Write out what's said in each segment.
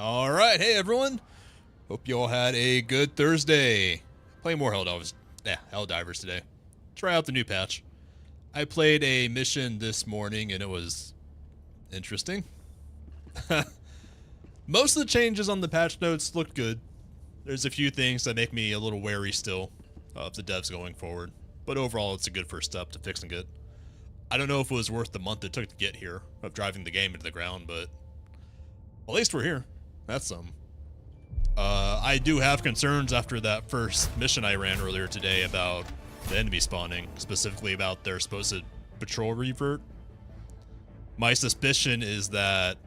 All right, hey everyone. Hope you all had a good Thursday. Playing more Helldivers today. Try out the new patch. I played a mission this morning and it was interesting. Most of the changes on the patch notes looked good. There's a few things that make me a little wary still of the devs going forward, but overall it's a good first step to fixing it. I don't know if it was worth the month it took to get here of driving the game into the ground, but at least we're here. That's some. I do have concerns after that first mission I ran earlier today about the enemy spawning, specifically about their supposed patrol revert. My suspicion is that,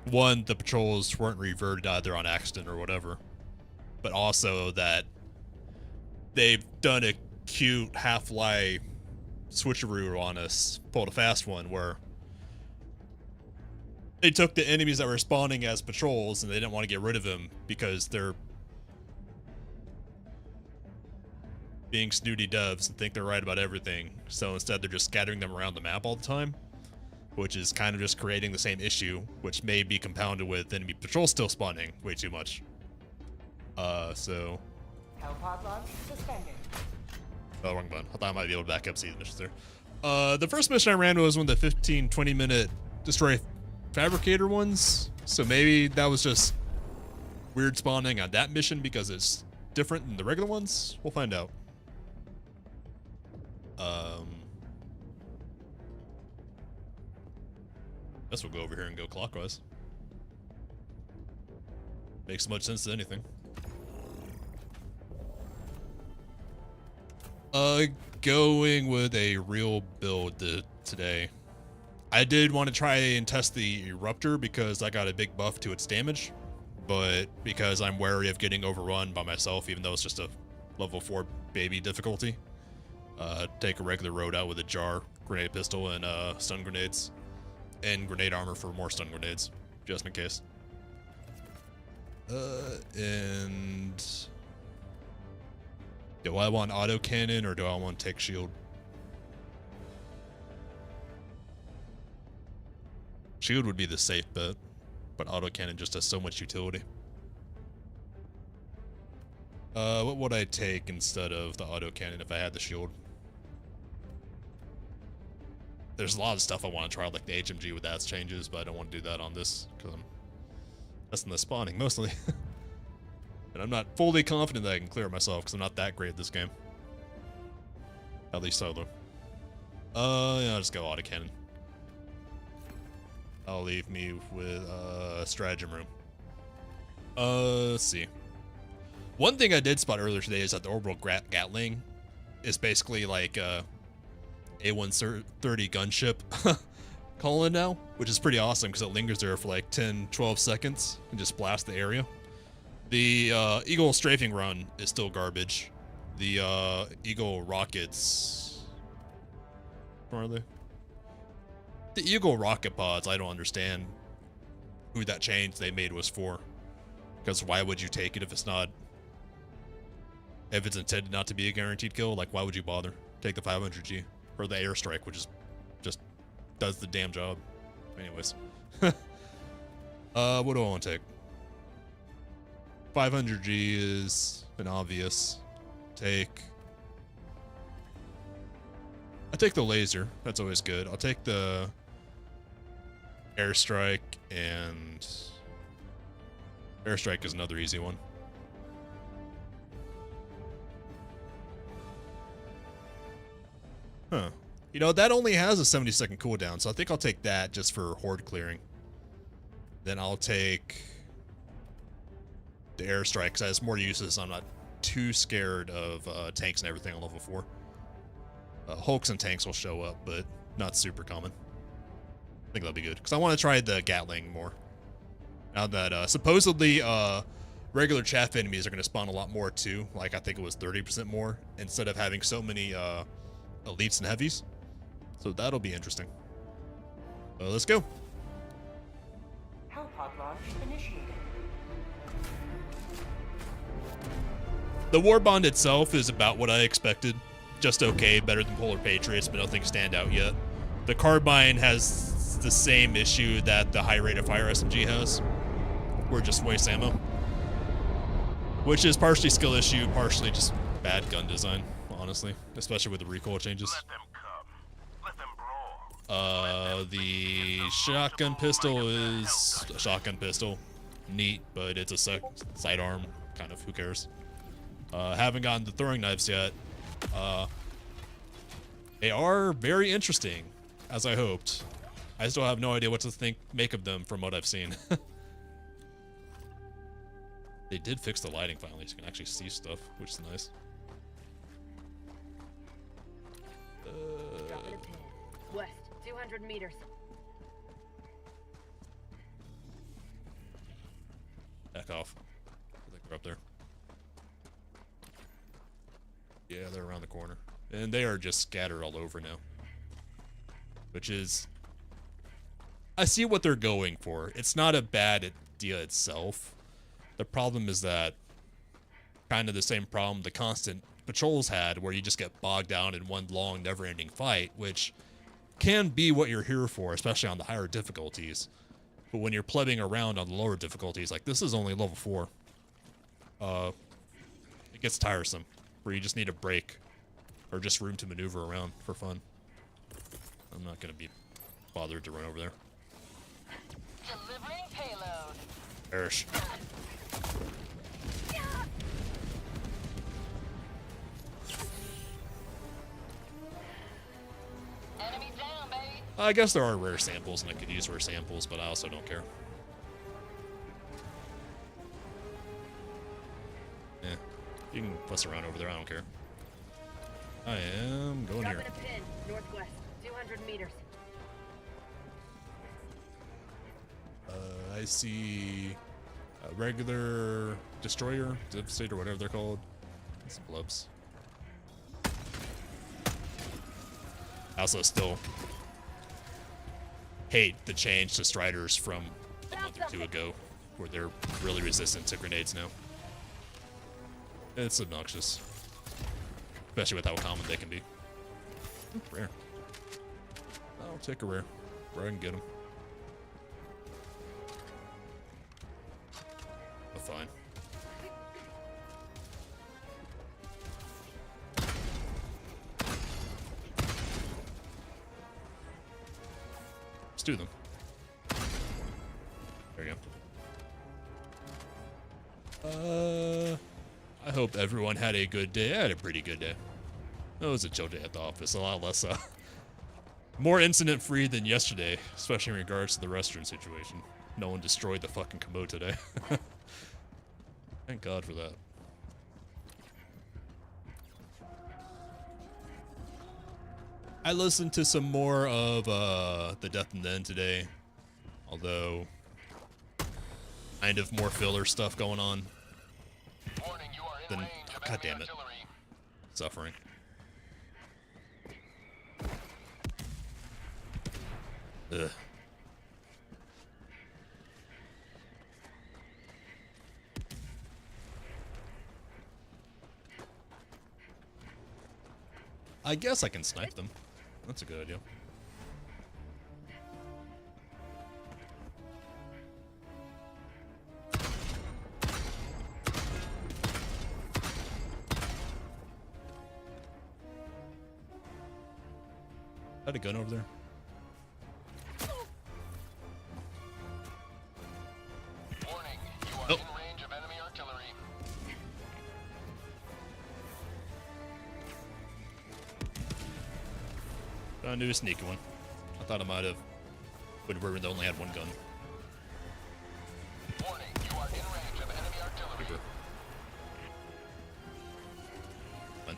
one, the patrols weren't reverted either on accident or whatever, but also that they've done a cute half-lie switcheroo on us, pulled a fast one, where they took the enemies that were spawning as patrols and they didn't want to get rid of them because they're being snooty devs and think they're right about everything. So instead they're just scattering them around the map all the time, which is kind of just creating the same issue, which may be compounded with enemy patrols still spawning way too much. So... Hellpod launch suspended. Oh, wrong button. I thought I might be able to back up see the missions there. The first mission I ran was one of the 15-20 minute destroy fabricator ones, so maybe that was just weird spawning on that mission because it's different than the regular ones. We'll find out. Guess we'll go over here and go clockwise. Makes as much sense as anything. Going with a real build today. I did want to try and test the Eruptor because I got a big buff to its damage, but because I'm wary of getting overrun by myself, even though it's just a level 4 baby difficulty, take a regular road out with a jar, grenade pistol, and stun grenades, and grenade armor for more stun grenades, just in case. And do I want auto cannon or do I want tech shield? Shield would be the safe bet, but autocannon just has so much utility. What would I take instead of the autocannon if I had the shield? There's a lot of stuff I want to try, like the HMG with that changes, but I don't want to do that on this because I'm messing the spawning mostly. And I'm not fully confident that I can clear it myself because I'm not that great at this game. At least solo. Yeah, I'll just go autocannon. I'll leave me with stratagem room. Let's see. One thing I did spot earlier today is that the orbital Gatling is basically like A130 gunship calling now, which is pretty awesome because it lingers there for like 10-12 seconds and just blasts the area. The Eagle strafing run is still garbage. The Eagle rockets, where are they? The Eagle rocket pods, I don't understand who that change they made was for. Because why would you take it if it's not... If it's intended not to be a guaranteed kill, like why would you bother? Take the 500G. Or the airstrike, which is just does the damn job. Anyways. What do I want to take? 500G is an obvious take. I take the laser. That's always good. I'll take the airstrike, and airstrike is another easy one. Huh. You know, that only has a 70-second cooldown, so I think I'll take that just for horde clearing. Then I'll take the airstrike because it has more uses. I'm not too scared of tanks and everything on level 4. Hulks and tanks will show up, but not super common. I think that'll be good because I want to try the Gatling more. Now that supposedly regular chaff enemies are going to spawn a lot more too. Like I think it was 30% more instead of having so many elites and heavies. So that'll be interesting. Let's go. Hellpod launch initiated. The War Bond itself is about what I expected. Just okay, better than Polar Patriots, but nothing stand out yet. The Carbine has the same issue that the high rate of fire SMG has, Or just waste ammo. Which is partially skill issue, partially just bad gun design, honestly. Especially with the recoil changes. Let them come. Let them brawl. The shotgun pistol is a shotgun pistol. Neat, but it's a sidearm. Kind of, who cares? Haven't gotten the throwing knives yet. They are very interesting, as I hoped. I still have no idea what to make of them from what I've seen. They did fix the lighting finally, so you can actually see stuff, which is nice. Dropping a pin. West, 200 meters. Back off. I think they're up there. Yeah, they're around the corner. And they are just scattered all over now. Which is... I see what they're going for. It's not a bad idea itself. The problem is that kind of the same problem the constant patrols had, where you just get bogged down in one long, never-ending fight, which can be what you're here for, especially on the higher difficulties. But when you're plebbing around on the lower difficulties, like this is only level 4, it gets tiresome, where you just need a break, or just room to maneuver around for fun. I'm not gonna be bothered to run over there. Delivering payload. Perish. Enemy down, baby. I guess there are rare samples, and I could use rare samples, but I also don't care. Yeah, you can fuss around over there, I don't care. I am going here. Dropping a pin. Northwest, 200 meters. I see a regular destroyer, devastator, whatever they're called. Some blubs. I also still hate the change to Striders from a month or 2 ago, where they're really resistant to grenades now. It's obnoxious. Especially with how common they can be. Rare. I'll take a rare. Where I can get them. But fine. Let's do them. There you go. I hope everyone had a good day. I had a pretty good day. It was a chill day at the office. A lot less, more incident-free than yesterday, especially in regards to the restroom situation. No one destroyed the fucking commode today. Thank God for that. I listened to some more of the Death and the End today, although kind of more filler stuff going on. Warning, you are in Then, range of God enemy damn it, artillery. suffering. Ugh. I guess I can snipe them. That's a good idea. Had a gun over there. Warning, you are Oh. in range of enemy artillery. Trying to do a sneaky one. I thought I might have, but we only had one gun. Warning, you are in range of enemy artillery. Super. Fine.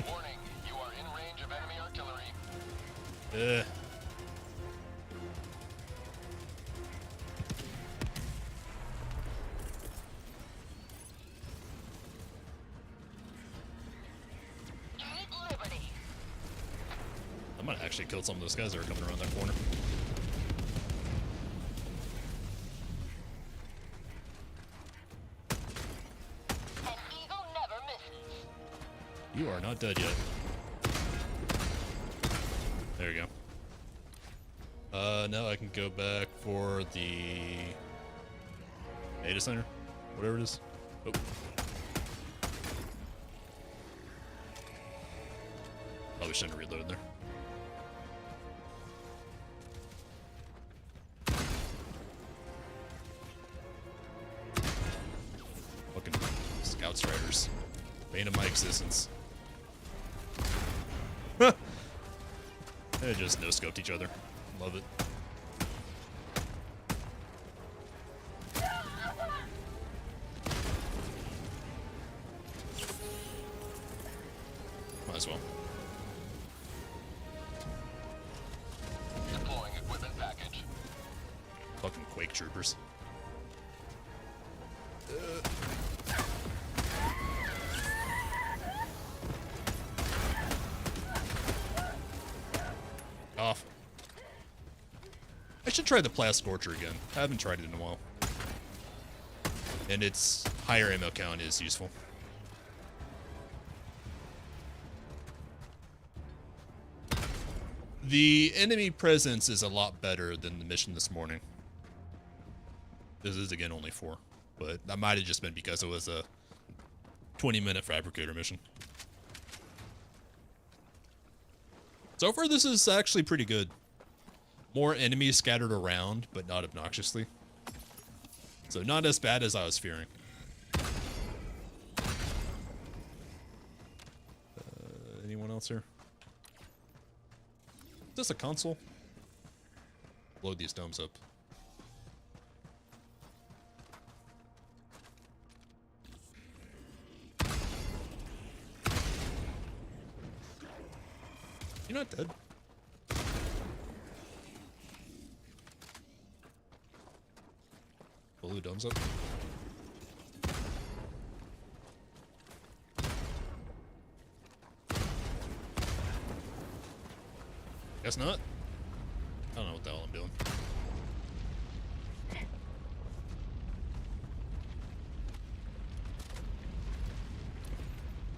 Warning, you are in range of enemy artillery. Eat liberty. I might actually kill some of those guys that are coming around that corner. An eagle never misses. You are not dead yet. There you go. Now I can go back for the data center, whatever it is. Oh. Probably shouldn't have reloaded there. Fucking scout striders. Bane of my existence. They just no-scoped each other. Love it. Might as well. Deploying equipment package. Fucking Quake troopers. Off. I should try the Blast Scorcher again. I haven't tried it in a while. And its higher ammo count is useful. The enemy presence is a lot better than the mission this morning. This is, again, only 4. But that might have just been because it was a 20-minute fabricator mission. So far, this is actually pretty good. More enemies scattered around, but not obnoxiously. So not as bad as I was fearing. Anyone else here? Is this a console? Blow these domes up. You're not dead. Blow the domes up. Guess not. I don't know what the hell I'm doing.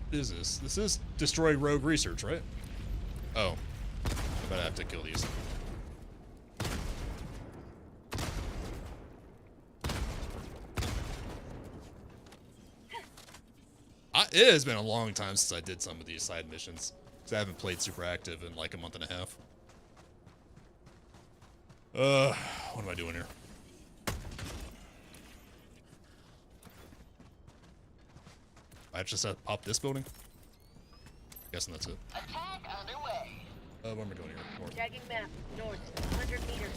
What is this? This is destroy rogue research, right? Oh. I bet I have to kill these. It has been a long time since I did some of these side missions. Because I haven't played super active in like a month and a half. What am I doing here? I just have to pop this building? Guessing that's it. Attack underway. What am I doing here? North. Tagging map. North. 100 meters.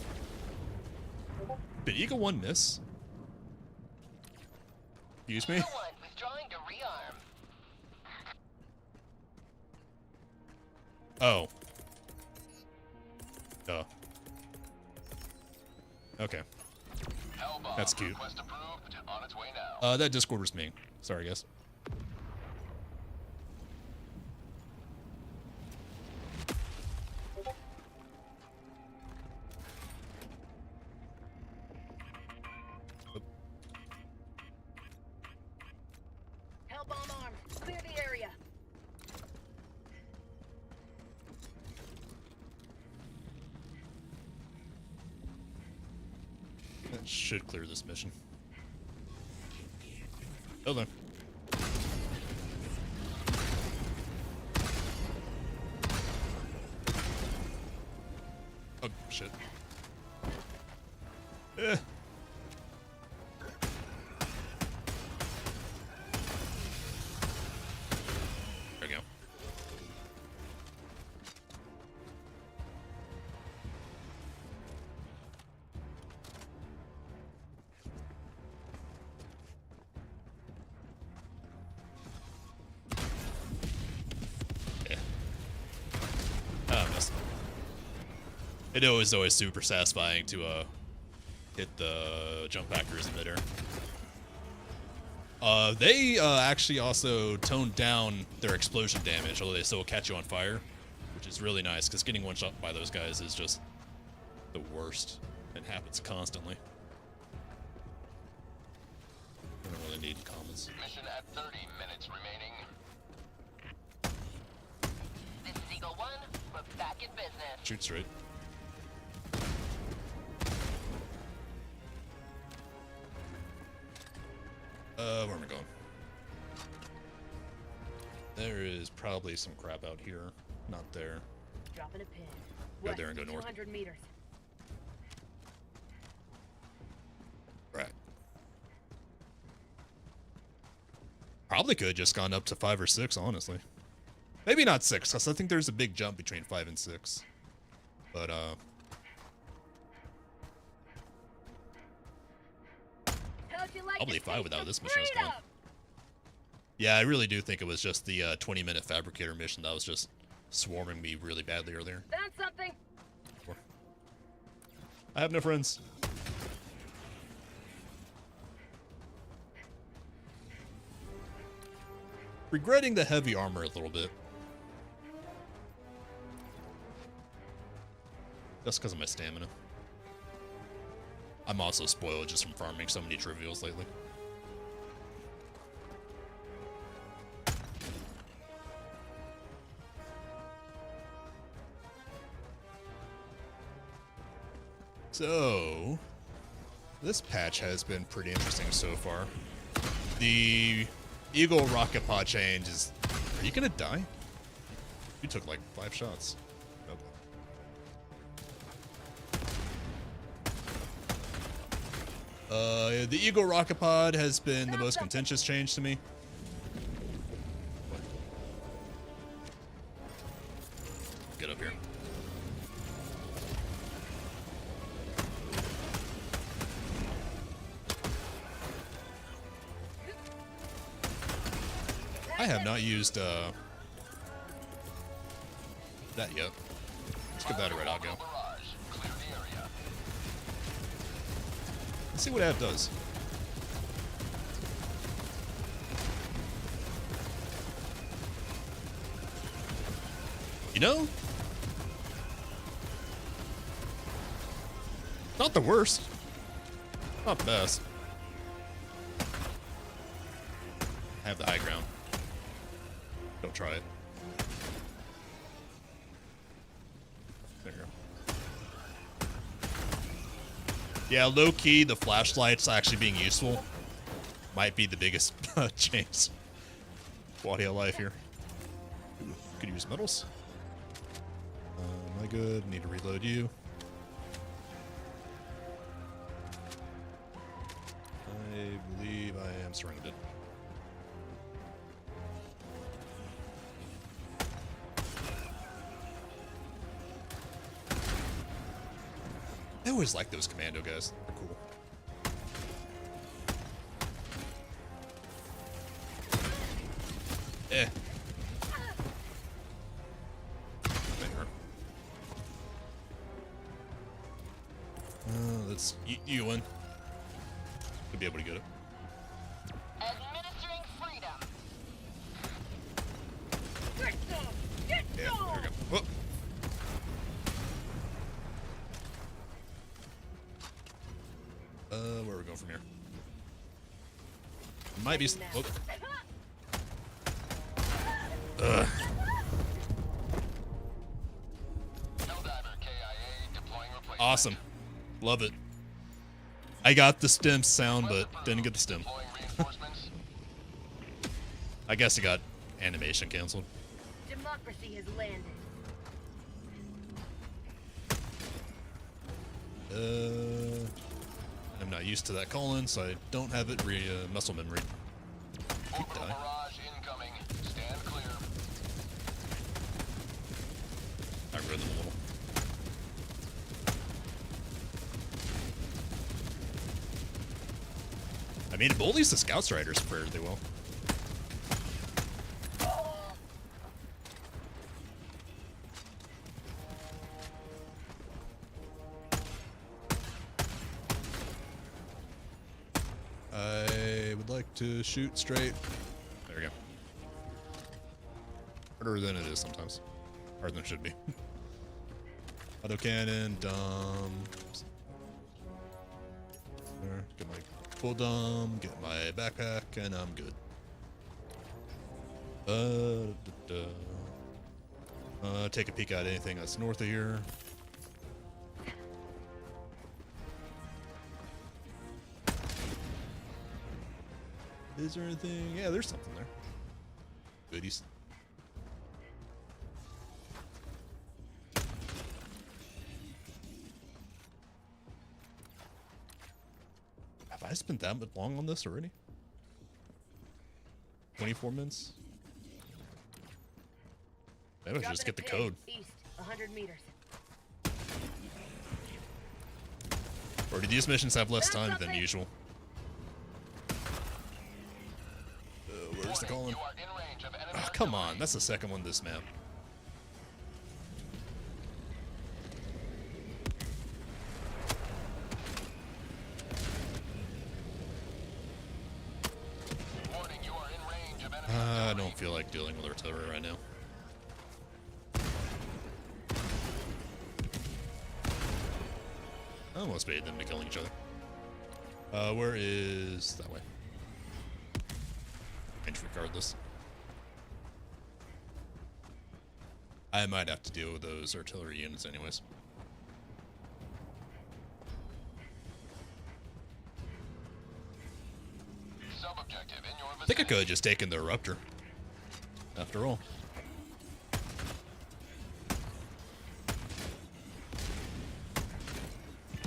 Did Eagle 1 miss? Excuse me? Eagle 1 withdrawing to rearm. Oh. Duh. Okay. Hellbomb That's cute. request approved. On its way now. That Discord was me. Sorry, guys. Hellbomb armed. Clear the area. That should clear this mission. Hold on. Oh, shit. Eh. There we go. Yeah. Oh, I missed. It was always super satisfying to hit the jump packers in midair. They actually also toned down their explosion damage, although they still catch you on fire, which is really nice, because getting one shot by those guys is just the worst. It happens constantly. I don't really need comments. Mission at 30 minutes remaining. Eagle 1, we're back in business. Shoot straight. Where am I going? There is probably some crap out here. Not there. Dropping a pin. Go there and go north. 200 meters. Right. Probably could have just gone up to 5 or 6, honestly. Maybe not 6, because I think there's a big jump between 5 and 6. But, How'd you like probably to 5 taste without of this mission is freedom? gone. Yeah, I really do think it was just the 20-minute fabricator mission that was just swarming me really badly earlier. Found something. I have no friends. Regretting the heavy armor a little bit. Just because of my stamina. I'm also spoiled just from farming so many trivials lately. So, this patch has been pretty interesting so far. The Eagle rocket pod change is... Are you gonna die? You took like 5 shots. Okay. The Eagle rocket pod has been the most contentious change to me. Get up here. I have not used that yet. Let's give that a red out go. Let's see what Av does. You know? Not the worst. Not the best. Have the high ground. Don't try it. There you go. Yeah, low-key, the flashlights actually being useful might be the biggest change. Quality of life here. Could use metals. Am I good? Need to reload you. I believe I am surrounded. I always like those commando guys. They're cool. Eh. There. Let's you win. Could be able to get it. Administering freedom. Get some! Get Yeah, some! there we go. Whoop. Where are we going from here? Might be. Oh. Ugh. Helldiver KIA deploying replacement. Awesome. Love it. I got the stem sound, but didn't get the stem. Deploying reinforcements. I guess it got animation canceled. Democracy has landed. I'm not used to that colon, so I don't have it muscle memory. Orbital Die. barrage incoming. Stand clear. I read them a little. I mean, at least the Scout Riders fared really well. I would like to shoot straight. There we go. Harder than it is sometimes. Harder than it should be. Autocannon, dumps. There, get my full dumb, get my backpack, and I'm good. Take a peek at anything that's north of here. Is there anything? Yeah, there's something there. Goodies. Have I spent that long on this already? 24 minutes? Maybe I should just get the code. East, 100 meters. Or do these missions have less time than usual? Where's the calling? You are in range of enemy Oh, come on, that's the second one this map. warning. You are in range of enemy I don't feel like dealing with artillery right now. I almost baited them to killing each other. Where is that way? And regardless, I might have to deal with those artillery units anyways. sub-objective in your I think I vicinity. could have just taken the eruptor. After all.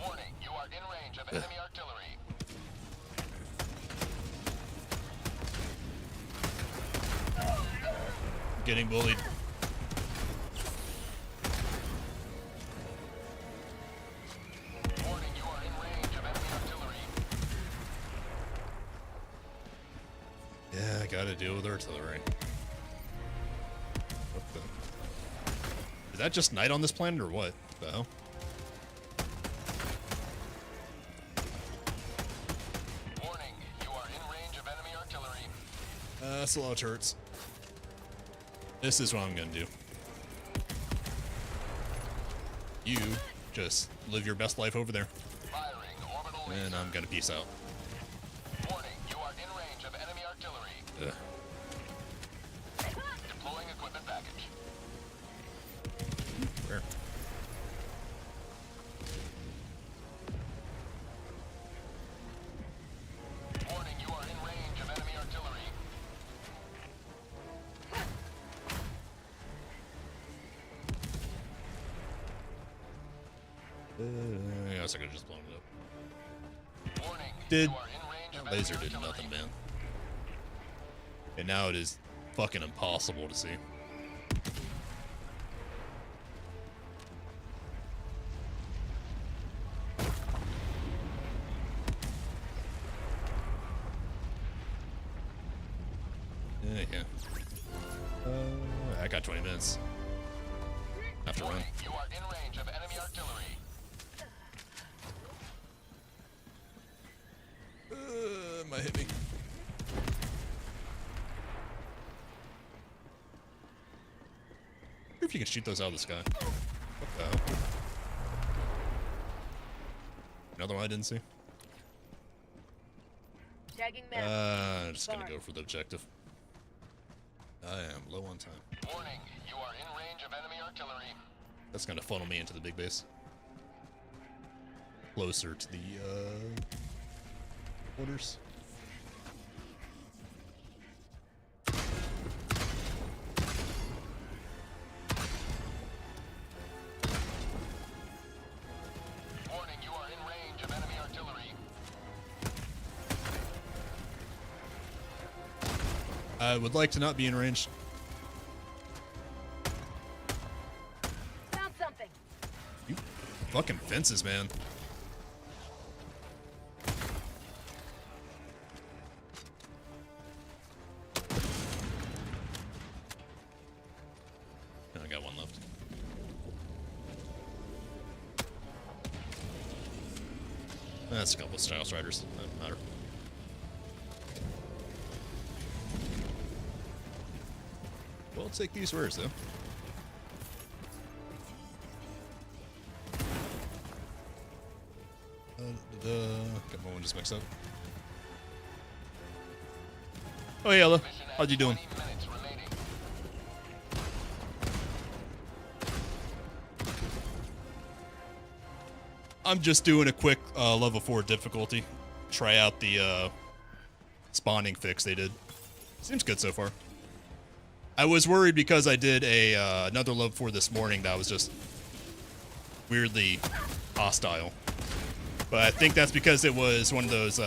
Warning. You are in range of enemy artillery. Getting bullied. Warning. You are in range of enemy artillery. Yeah, I gotta deal with artillery. What the? Is that just night on this planet or what? The hell? Warning. You are in range of enemy artillery. That's a lot of turrets. This is what I'm gonna do. You just live your best life over there, Firing orbital laser. and I'm gonna peace out. Warning. You are in range of enemy artillery. Ugh. Deploying equipment package. Where? Warning. You are in range of enemy artillery. I guess I could just blown it up. Warning. Did You are in range of that laser enemy did artillery. nothing, man. And now it is fucking impossible to see. Yeah. I got 20 minutes. Have to run. Warning. You are in range of enemy artillery. Might hit me. If you can shoot those out of the sky. What the hell? Another one I didn't see. Tagging map. I'm just gonna go for the objective. I am low on time. Warning. You are in range of enemy artillery. That's gonna funnel me into the big base. Closer to the quarters. Warning. You are in range of enemy artillery. I would like to not be in range. Found something. You fucking fences, man. I got one left. That's a couple of Style Striders. Doesn't matter. We'll take these wares, though. Got my one just mixed up. Oh, hey, Ella. Mission How'd you doing? 20 minutes remaining. I'm just doing a quick level 4 difficulty. Try out the spawning fix they did. Seems good so far. I was worried because I did another level 4 this morning that was just weirdly hostile. But I think that's because it was one of those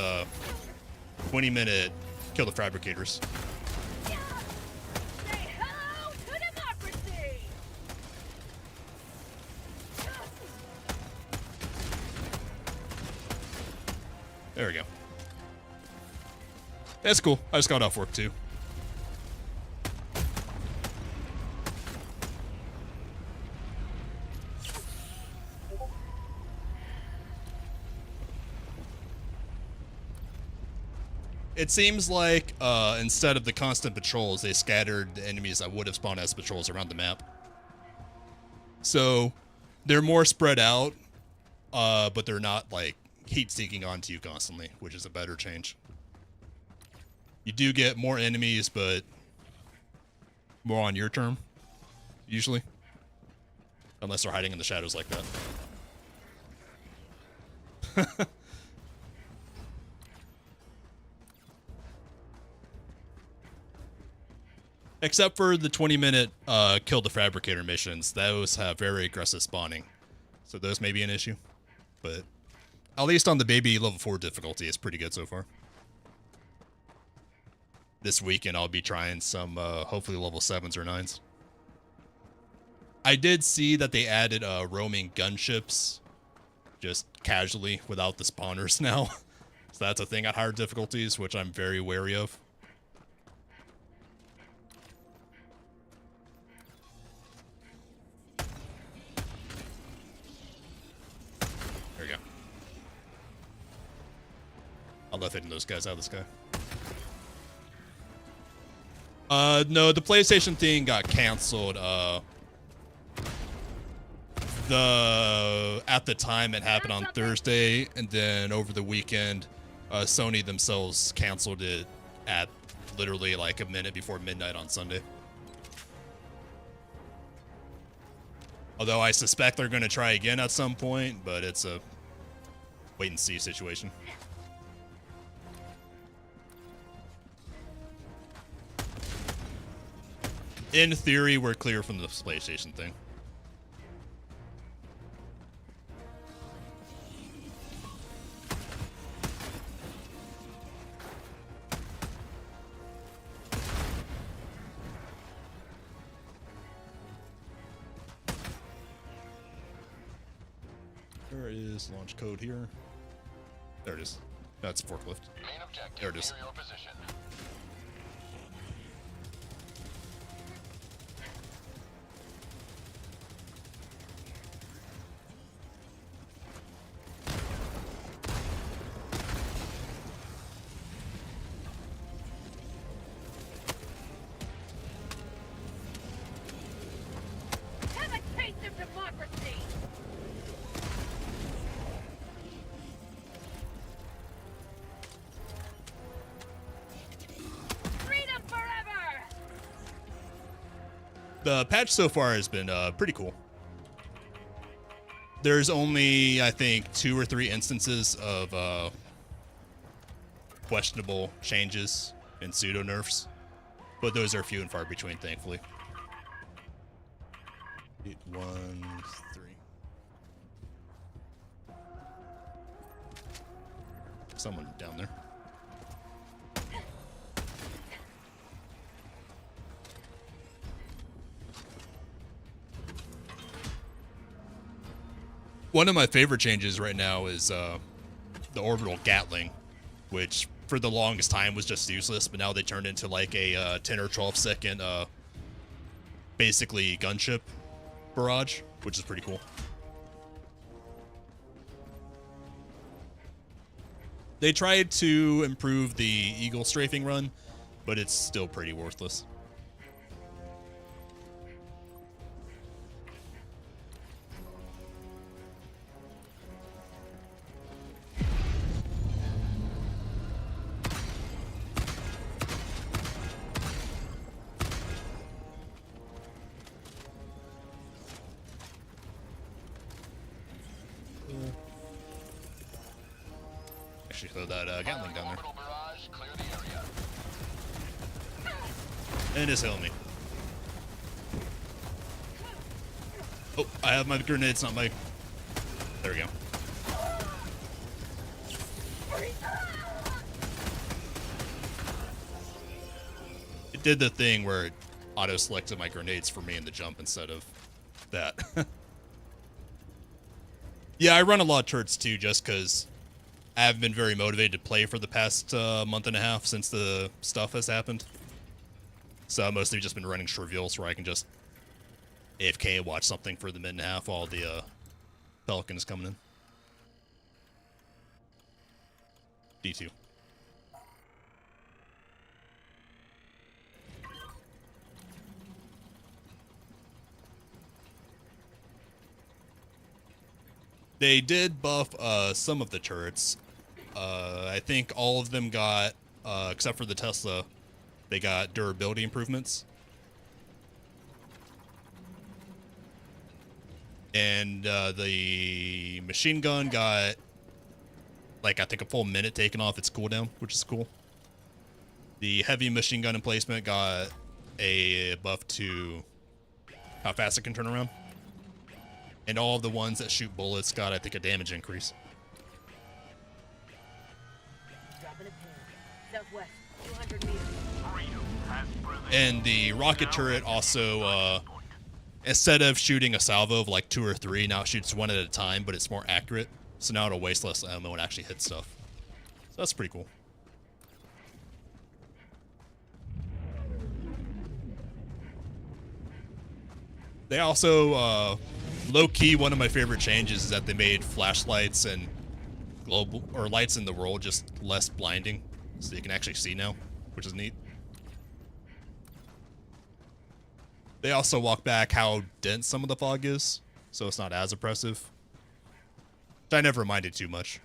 20-minute kill the fabricators. Say hello to democracy! There we go. That's cool. I just got off work too. It seems like instead of the constant patrols, they scattered the enemies that would have spawned as patrols around the map. So they're more spread out, but they're not like heat-seeking onto you constantly, which is a better change. You do get more enemies, but more on your term, usually. Unless they're hiding in the shadows like that. Except for the 20-minute kill the fabricator missions. Those have very aggressive spawning. So those may be an issue. But at least on the baby level 4 difficulty, it's pretty good so far. This weekend, I'll be trying some, hopefully, level 7s or 9s. I did see that they added roaming gunships just casually without the spawners now. So that's a thing at higher difficulties, which I'm very wary of. There we go. I love hitting those guys out of the sky. No, the PlayStation thing got canceled. At the time it happened on Thursday, and then over the weekend, Sony themselves canceled it at literally like a minute before midnight on Sunday. Although I suspect they're going to try again at some point, but it's a wait and see situation. In theory, we're clear from the PlayStation thing. There is launch code here. There it is. That's forklift. Main objective There it is. near your position. Have a taste of democracy! Freedom forever! The patch so far has been pretty cool. There's only, I think, 2 or 3 instances of questionable changes and pseudo nerfs, but those are few and far between, thankfully. 8, 1, 3. Someone down there. One of my favorite changes right now is the orbital Gatling, which for the longest time was just useless, but now they turned into like a 10 or 12 second basically gunship barrage, which is pretty cool. They tried to improve the Eagle strafing run, but it's still pretty worthless. actually throw that Gatling down there. Orbital barrage, clear the area. And it's hitting me. Oh, I have my grenades, not my... There we go. It did the thing where it auto-selected my grenades for me in the jump instead of that. Yeah, I run a lot of turrets too, just because I haven't been very motivated to play for the past month and a half since the stuff has happened. So I've mostly just been running trivials where I can just AFK and watch something for the minute and a half while the Pelican is coming in. D2. They did buff some of the turrets. I think all of them got, except for the Tesla, they got durability improvements. And the machine gun got, like, I think a full minute taken off its cooldown, which is cool. The heavy machine gun emplacement got a buff to how fast it can turn around. And all of the ones that shoot bullets got, I think, a damage increase. Dropping a pin. Southwest, 200 meters. And the rocket turret also, instead of shooting a salvo of like 2 or 3, now it shoots 1 at a time, but it's more accurate. So now it'll waste less ammo and actually hit stuff. So that's pretty cool. They also, low-key, one of my favorite changes is that they made flashlights and global, or lights in the world just less blinding. So you can actually see now, which is neat. They also walk back how dense some of the fog is, so it's not as oppressive. Which I never minded too much.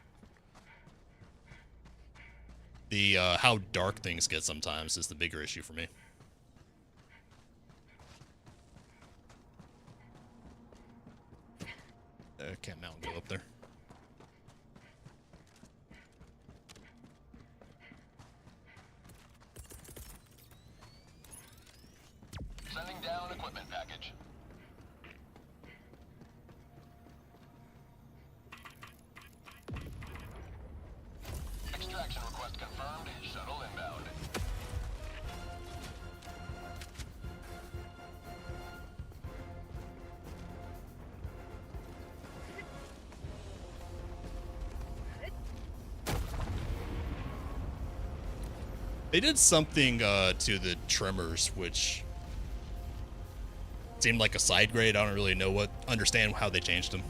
The, how dark things get sometimes is the bigger issue for me. Can't mount and go up there. Sending down equipment package. Extraction request confirmed. Shuttle inbound. They did something to the tremors, which seemed like a side grade. I don't really understand how they changed them.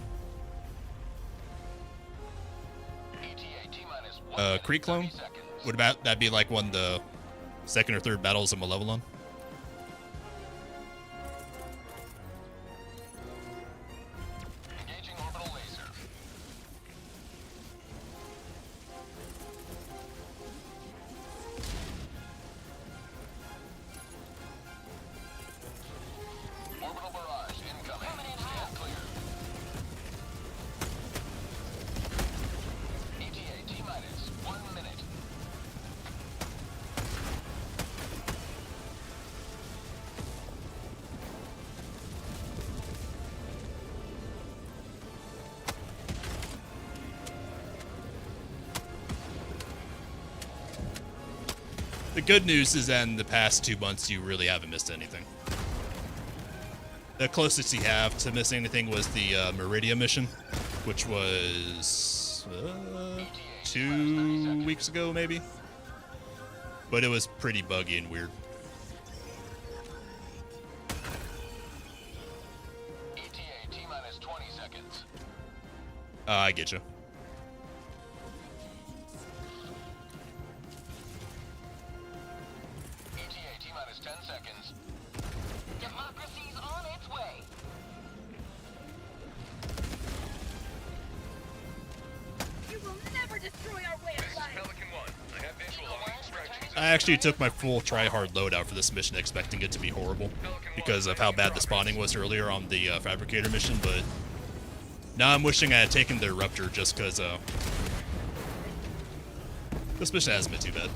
Creek clone? Would that be like one of the second or third battles of Malevelon? Engaging orbital laser. Orbital barrage incoming. Stand clear. ETA T-minus 1 minute. The good news is that in the past 2 months, you really haven't missed anything. The closest you have to missing anything was the Meridia mission, which was 2 weeks ago, maybe. But it was pretty buggy and weird. ETA T-minus 20 seconds. I get you. ETA T-minus 10 seconds. Democracy's on its way. You will never destroy our way of life. Pelican 1. I have visual on extraction. I actually took my full try-hard loadout for this mission, expecting it to be horrible because of how bad the spawning was earlier on the Fabricator mission, but now I'm wishing I had taken the Eruptor just because This mission hasn't been too bad.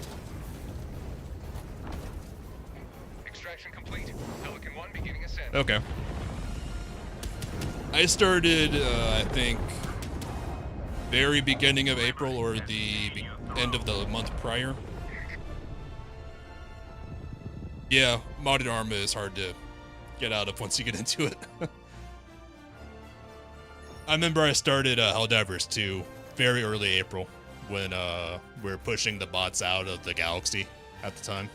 Extraction complete. Pelican 1 beginning ascent. Okay. I started, I think, very beginning of April or the end of the month prior. Yeah, modded Arma is hard to get out of once you get into it. I remember I started Helldivers 2 very early April when we were pushing the bots out of the galaxy at the time.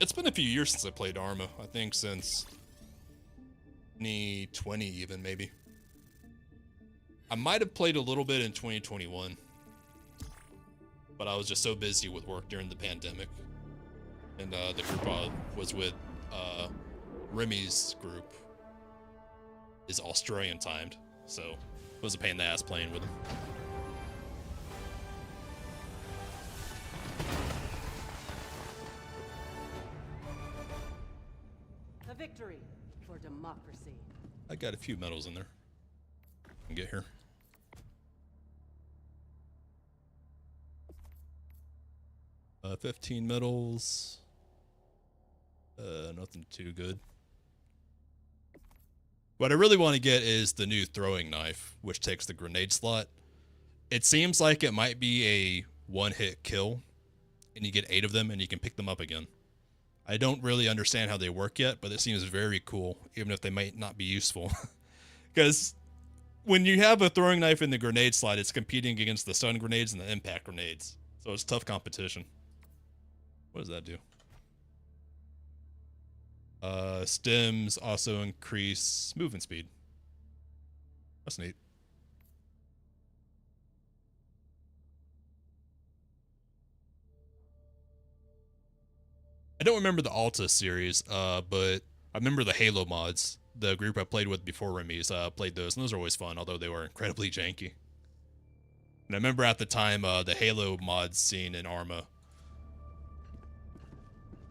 It's been a few years since I played Arma. I think since 2020 even, maybe. I might have played a little bit in 2021. But I was just so busy with work during the pandemic. And the group I was with, Remy's group, is Australian timed. So it was a pain in the ass playing with him. A victory for democracy. I got a few medals in there. Can get here. 15 medals. Nothing too good. What I really want to get is the new throwing knife, which takes the grenade slot. It seems like it might be a one-hit kill, and you get 8 of them, and you can pick them up again. I don't really understand how they work yet, but it seems very cool, even if they might not be useful. Because when you have a throwing knife in the grenade slot, it's competing against the stun grenades and the impact grenades. So it's tough competition. What does that do? Stems also increase movement speed. That's neat. I don't remember the Alta series, but I remember the Halo mods. The group I played with before Remy's played those, and those are always fun, although they were incredibly janky. And I remember at the time, the Halo mods scene in Arma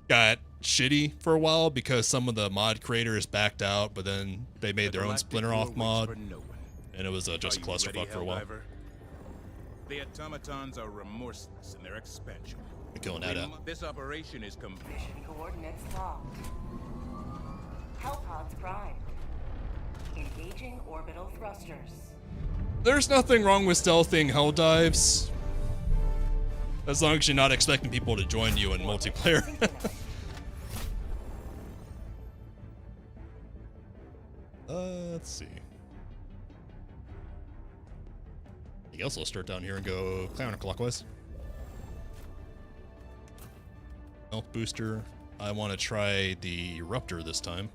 got shitty for a while because some of the mod creators backed out, but then they made their own Splinter Off mod, and it was just a clusterfuck for a while. The automatons are remorseless in their expansion. I'm killing that up. This operation is complete. Mission coordinates locked. Hellpods primed. Engaging orbital thrusters. There's nothing wrong with stealthing hell dives, as long as you're not expecting people to join you in multiplayer. Let's see. I guess I'll start down here and go counterclockwise. Health booster. I want to try the Eruptor this time.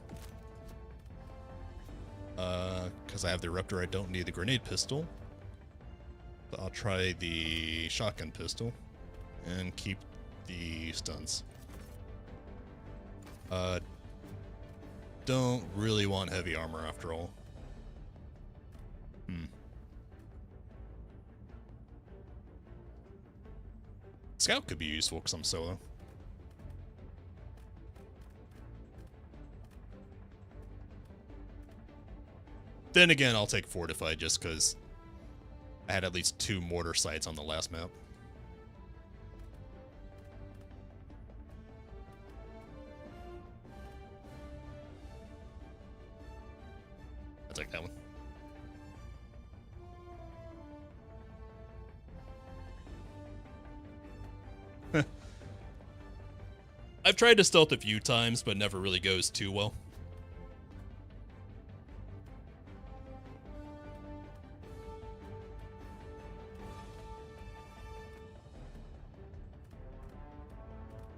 Because I have the Eruptor, I don't need the grenade pistol. So I'll try the shotgun pistol and keep the stuns. Don't really want heavy armor after all. Scout could be useful because I'm solo. Then again, I'll take Fortified just because I had at least 2 mortar sites on the last map. I'll take that one. I've tried to stealth a few times, but never really goes too well.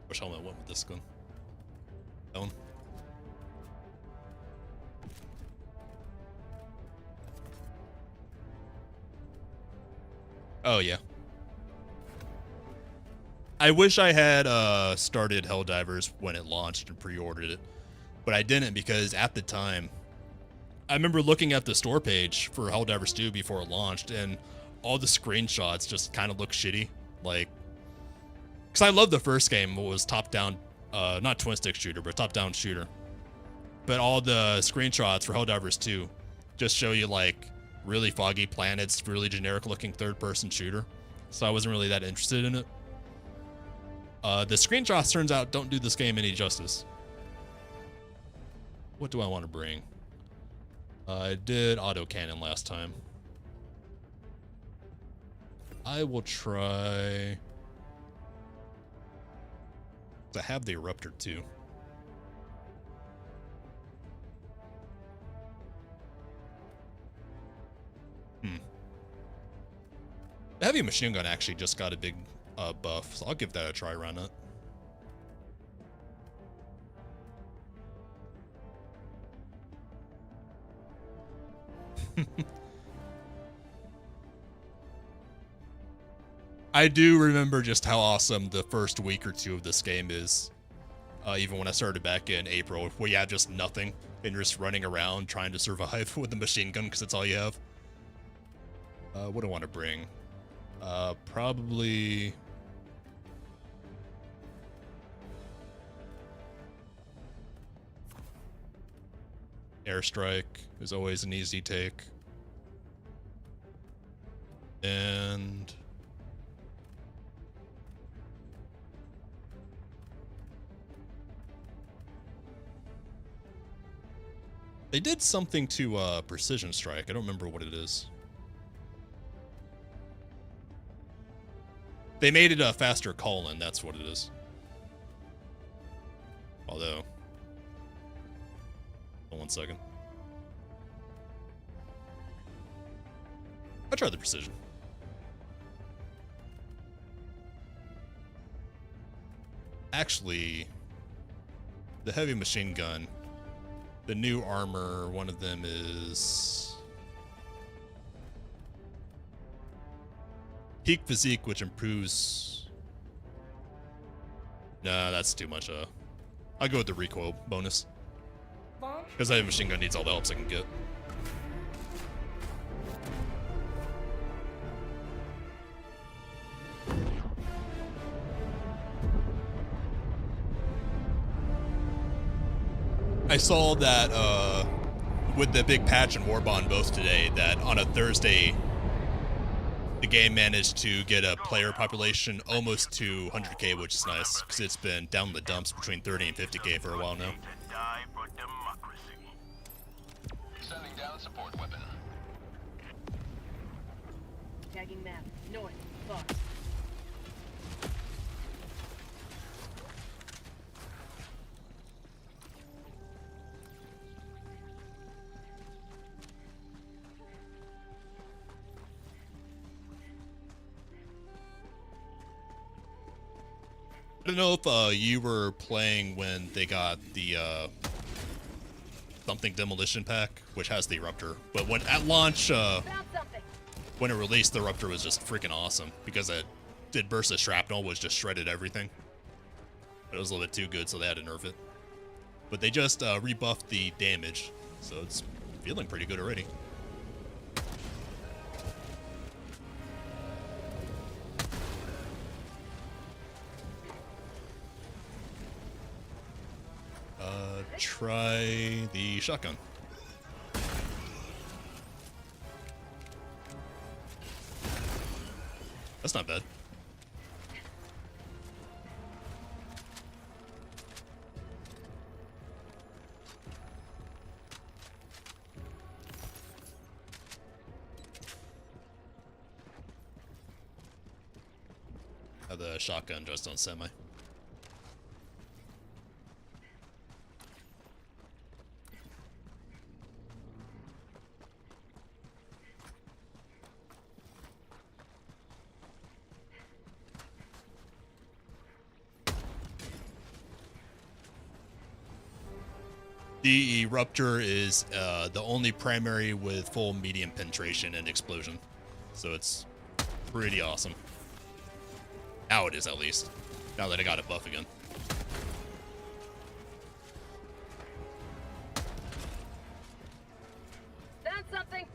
Which helmet went with this gun? That one? Oh, yeah. I wish I had started Helldivers when it launched and pre-ordered it, but I didn't because at the time, I remember looking at the store page for Helldivers 2 before it launched, and all the screenshots just kind of look shitty. Like, because I love the first game, it was top-down, not twin-stick shooter, but top-down shooter. But all the screenshots for Helldivers 2 just show you, like, really foggy planets, really generic-looking third-person shooter. So I wasn't really that interested in it. The screenshots, turns out, don't do this game any justice. What do I want to bring? I did autocannon last time. I will try... I have the Eruptor too. The heavy machine gun actually just got a big buff, so I'll give that a try around it. I do remember just how awesome the first week or two of this game is. Even when I started back in April, where you have just nothing and you're just running around trying to survive with the machine gun because that's all you have. What do I want to bring? Probably... Airstrike is always an easy take. And... they did something to Precision Strike. I don't remember what it is. They made it a faster call-in, that's what it is. Although... hold on 1 second. I tried the Precision. Actually, the heavy machine gun, the new armor, one of them is Peak Physique, which improves... nah, that's too much. I'll go with the recoil bonus. Because the heavy machine gun needs all the helps I can get. I saw that with the big patch and Warbond both today, that on a Thursday, the game managed to get a player population almost to 100k, which is nice, because it's been down in the dumps between 30 and 50k for a while now. Sending down support weapon. Tagging map. North. Far. I don't know if you were playing when they got the something demolition pack, which has the Eruptor, but when at launch, when it released, the Eruptor was just freaking awesome because it did burst of shrapnel, which just shredded everything. But it was a little bit too good, so they had to nerf it. But they just rebuffed the damage, so it's feeling pretty good already. Try the shotgun. That's not bad. Have the shotgun just on semi. The Eruptor is the only primary with full medium penetration and explosion, so it's pretty awesome. Now it is, at least. Now that I got it buff again. Found something.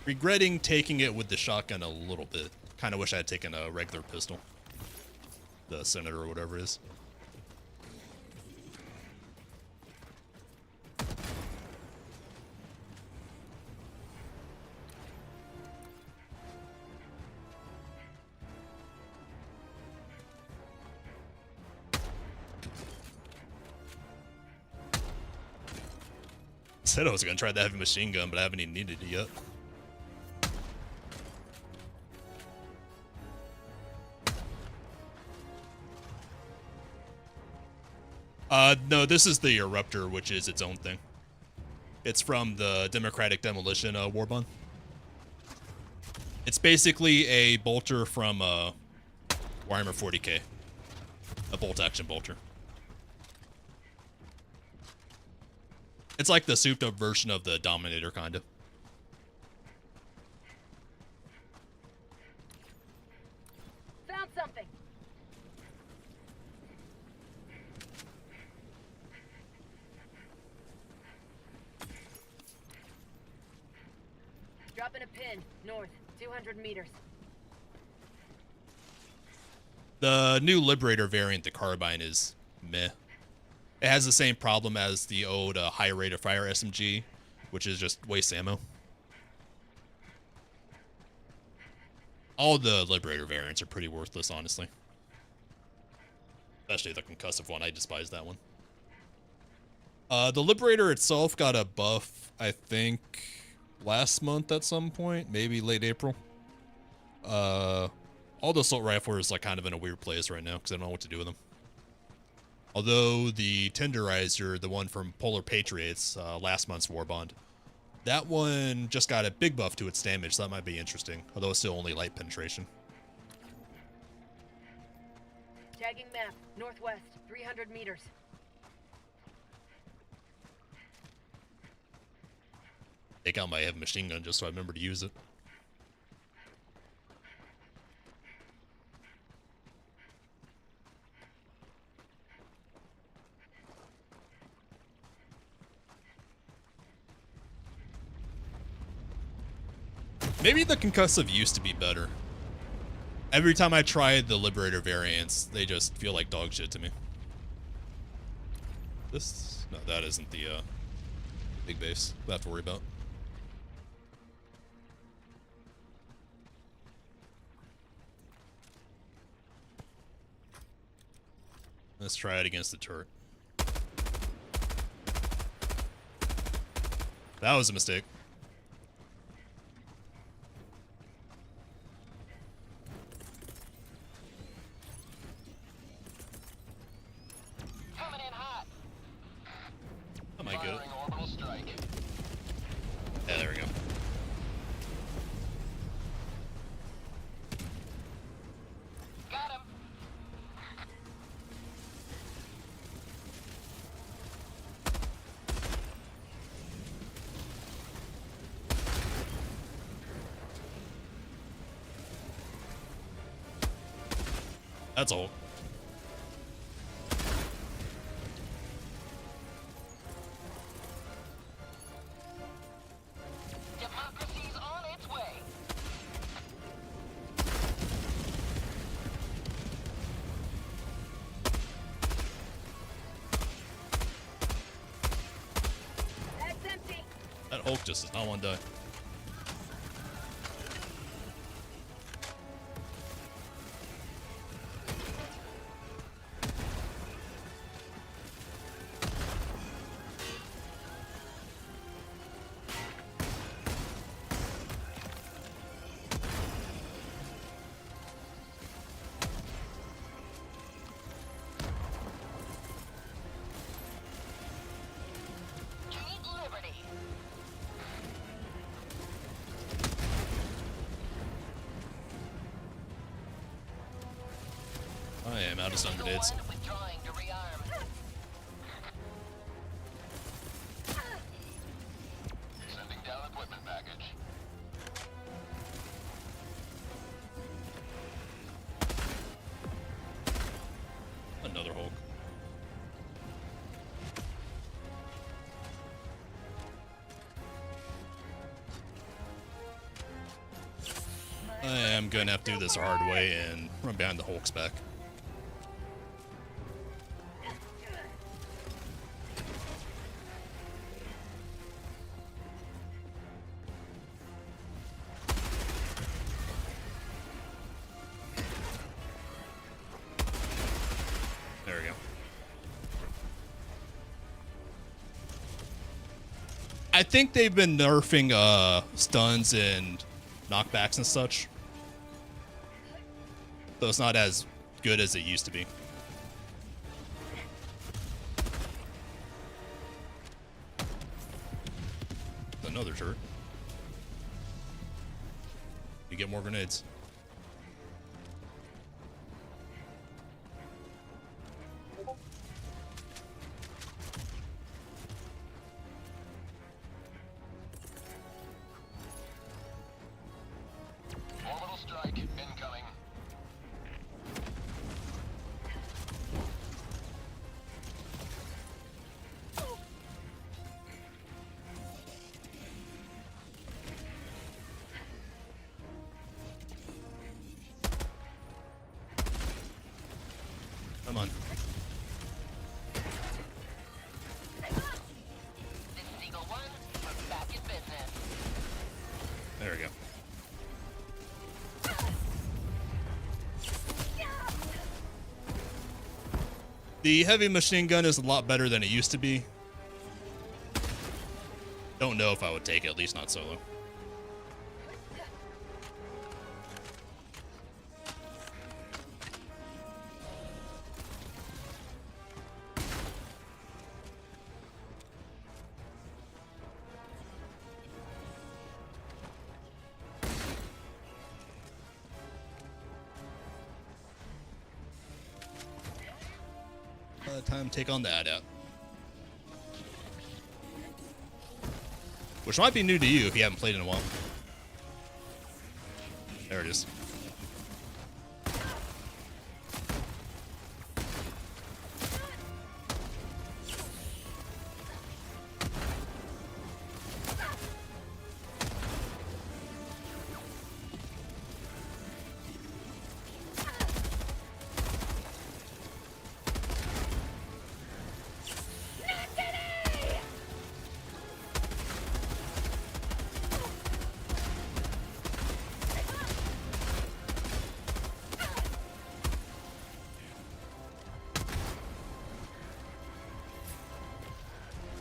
Regretting taking it with the shotgun a little bit. Kind of wish I had taken a regular pistol. The Senator or whatever it is. Said I was gonna try the heavy machine gun, but I haven't even needed it yet. No, this is the Eruptor, which is its own thing. It's from the Democratic Demolition War Bond. It's basically a bolter from Warhammer 40k. A bolt-action bolter. It's like the souped-up version of the Dominator, kind of. Found something. Dropping a pin, north, 200 meters. The new Liberator variant, the Carbine, is meh. It has the same problem as the old high rate of fire SMG, which is just waste ammo. All the Liberator variants are pretty worthless, honestly. Especially the concussive one. I despise that one. The Liberator itself got a buff, I think, last month at some point, maybe late April. All the assault rifle is like kind of in a weird place right now because I don't know what to do with them. Although the Tenderizer, the one from Polar Patriots, last month's War Bond, that one just got a big buff to its damage, so that might be interesting. Although it's still only light penetration. Tagging map, northwest, 300 meters. Take out my heavy machine gun just so I remember to use it. Maybe the concussive used to be better. Every time I tried the Liberator variants, they just feel like dog shit to me. This? No, that isn't the big base. We'll have to worry about. Let's try it against the turret. That was a mistake. Coming in hot. That might get it. Firing orbital strike. Yeah, there we go. Got him. That's all. Democracy's on its way. That's empty. That Hulk just does not want to die. Keep liberty. I am out of stun grenades. One withdrawing to rearm. Sending down equipment package. Another Hulk. I am gonna have to do this the hard way and run behind the Hulk's back. There we go. I think they've been nerfing stuns and knockbacks and such. So it's not as good as it used to be. Another turret. You get more grenades. Orbital strike incoming. Come on. This is Eagle 1. We're back in business. There we go. The heavy machine gun is a lot better than it used to be. Don't know if I would take it, at least not solo. Time to take on the AT-AT. Which might be new to you if you haven't played in a while. There it is.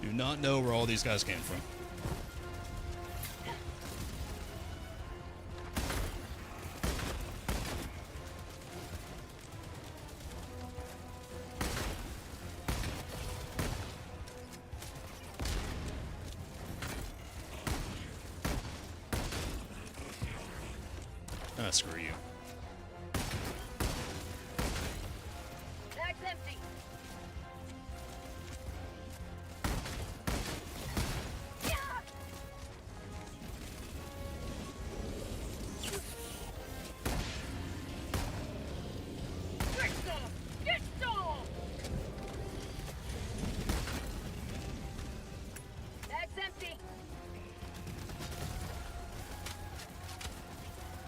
Do not know where all these guys came from. Ah, screw you. Bag's empty.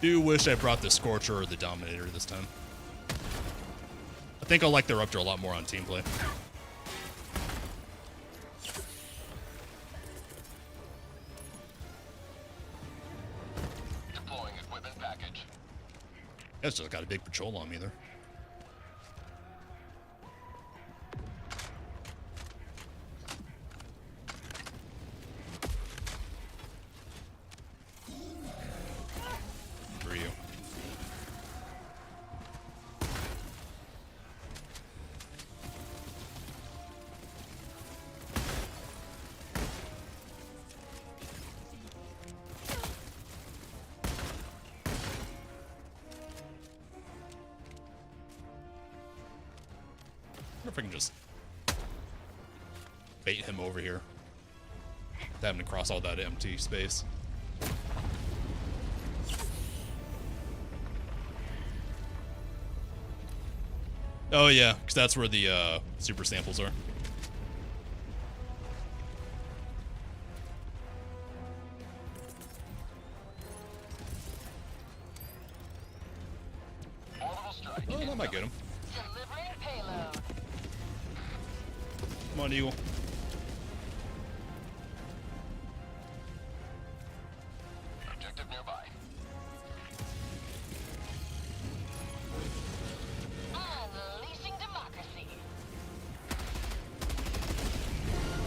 Do wish I brought the Scorcher or the Dominator this time. I think I'll like the Rupture a lot more on team play. Deploying equipment package. That's just got a big patrol on me there. For you. I wonder if I can just bait him over here. Have him to cross all that empty space. Oh yeah, because that's where the super samples are. I might get him. Delivering payload. Come on, Eagle. Objective nearby. Unleashing democracy.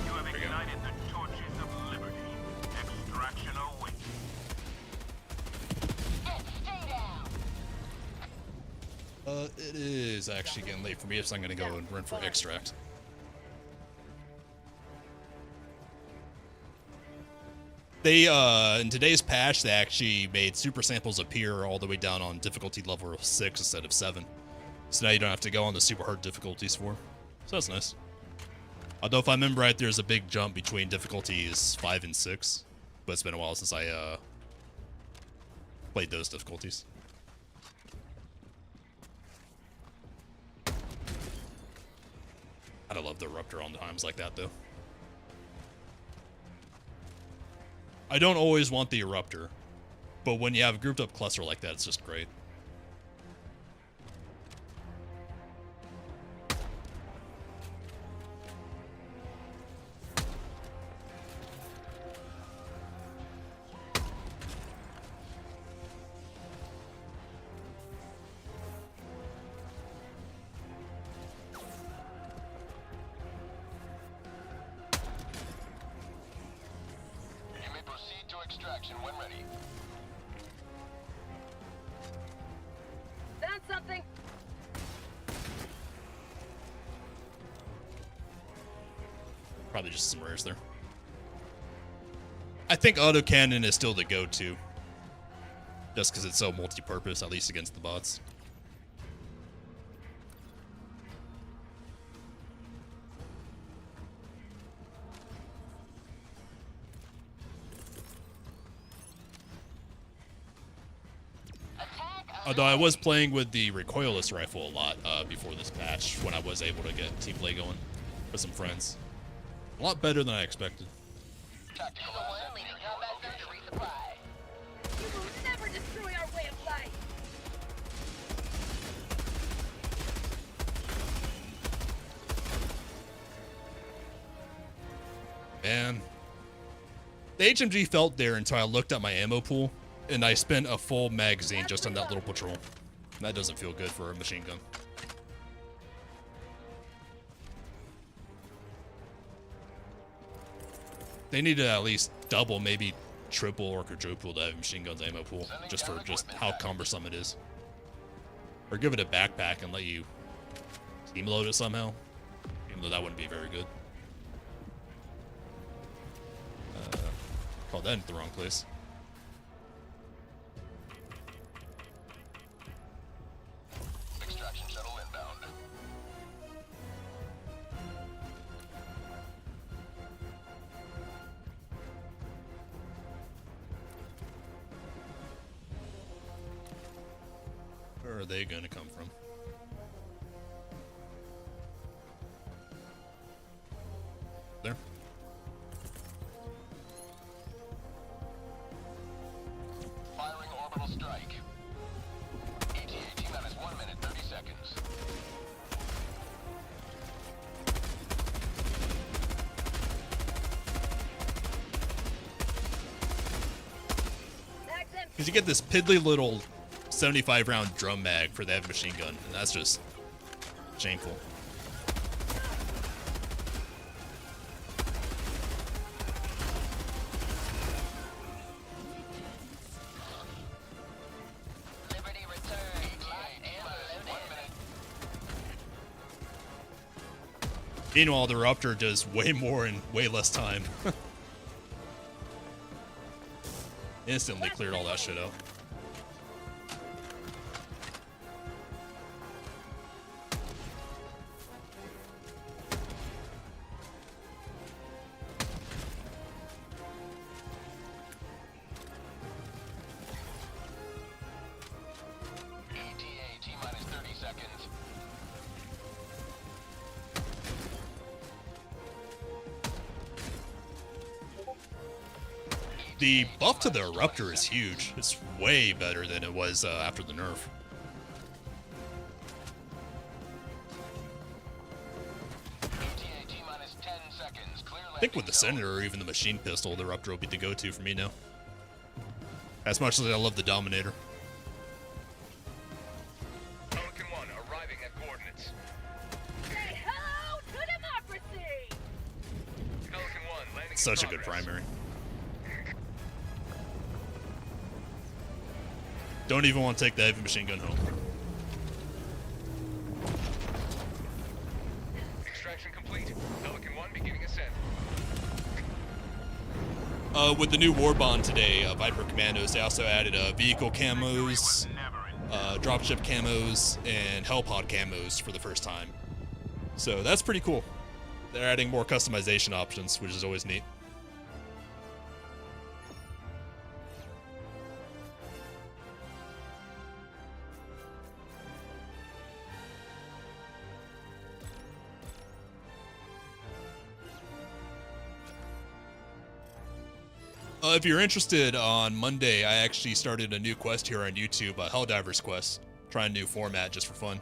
You have we go. ignited the torches of liberty. Extraction awaits. And stay down. It is actually getting late for me, so I'm gonna go and run for extract. They, in today's patch, they actually made super samples appear all the way down on difficulty level 6 instead of 7. So now you don't have to go on the super hard difficulties for. So that's nice. Although if I remember right, there's a big jump between difficulties 5 and 6. But it's been a while since I, played those difficulties. I love the Eruptor on times like that, though. I don't always want the Eruptor, but when you have a grouped up cluster like that, it's just great. You may proceed to extraction when ready. Found something. Probably just some rares there. I think autocannon is still the go-to. Just because it's so multi-purpose, at least against the bots. Although I was playing with the recoilless rifle a lot before this patch, when I was able to get team play going with some friends. A lot better than I expected. Tactical Eagle 1 asset leaving near your combat location. zone to resupply. You will never destroy our way of life. Man. The HMG felt there until I looked at my ammo pool, and I spent a full magazine just on that little patrol. That doesn't feel good for a machine gun. They need to at least double, maybe triple or quadruple that machine gun's ammo pool, just for just how cumbersome it is. Or give it a backpack and let you team load it somehow, even though that wouldn't be very good. Called that in the wrong place. Extraction shuttle inbound. Where are they going to come from? There. Firing orbital strike. ETA T-minus 1 minute, 30 seconds. Mag's empty. Because you get this piddly little 75 round drum mag for that machine gun, and that's just shameful. Liberty returns. Locked and loaded. Meanwhile, the Raptor does way more in way less time. Instantly cleared all that shit out. ETA T-minus 30 seconds. The buff to the Eruptor is huge. It's way better than it was after the nerf. I think with the Senator or even the machine pistol, the Rupture will be the go-to for me now. As much as I love the Dominator. Pelican 1 arriving at coordinates. Say hello to democracy! Pelican 1 landing in Such a good progress. primary. Don't even want to take the heavy machine gun home. Extraction complete. Pelican 1 beginning ascent. With the new War Bond today, Viper Commandos, they also added vehicle camos, dropship camos, and Hellpod camos for the first time. So that's pretty cool. They're adding more customization options, which is always neat. If you're interested, on Monday, I actually started a new quest here on YouTube, Helldivers quest. Trying a new format just for fun.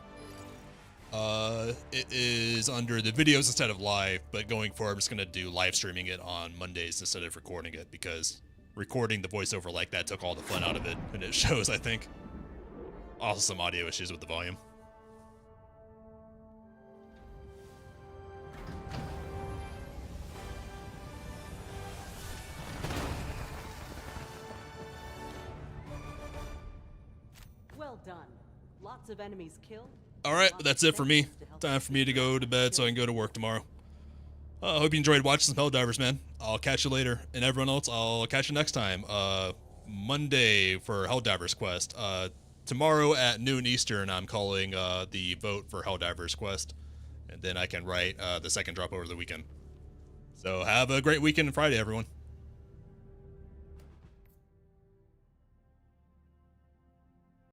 It is under the videos instead of live, but going forward, I'm just going to do live streaming it on Mondays instead of recording it, because recording the voiceover like that took all the fun out of it, and it shows, I think. Also some audio issues with the volume. Well done. Lots of enemies killed. Alright, that's it for me. Time for me to go to bed so I can go to work tomorrow. I hope you enjoyed watching some Helldivers, man. I'll catch you later. And everyone else, I'll catch you next time. Monday for Helldivers quest. Tomorrow at noon Eastern, I'm calling the vote for Helldivers quest. And then I can write the second drop over the weekend. So have a great weekend and Friday, everyone.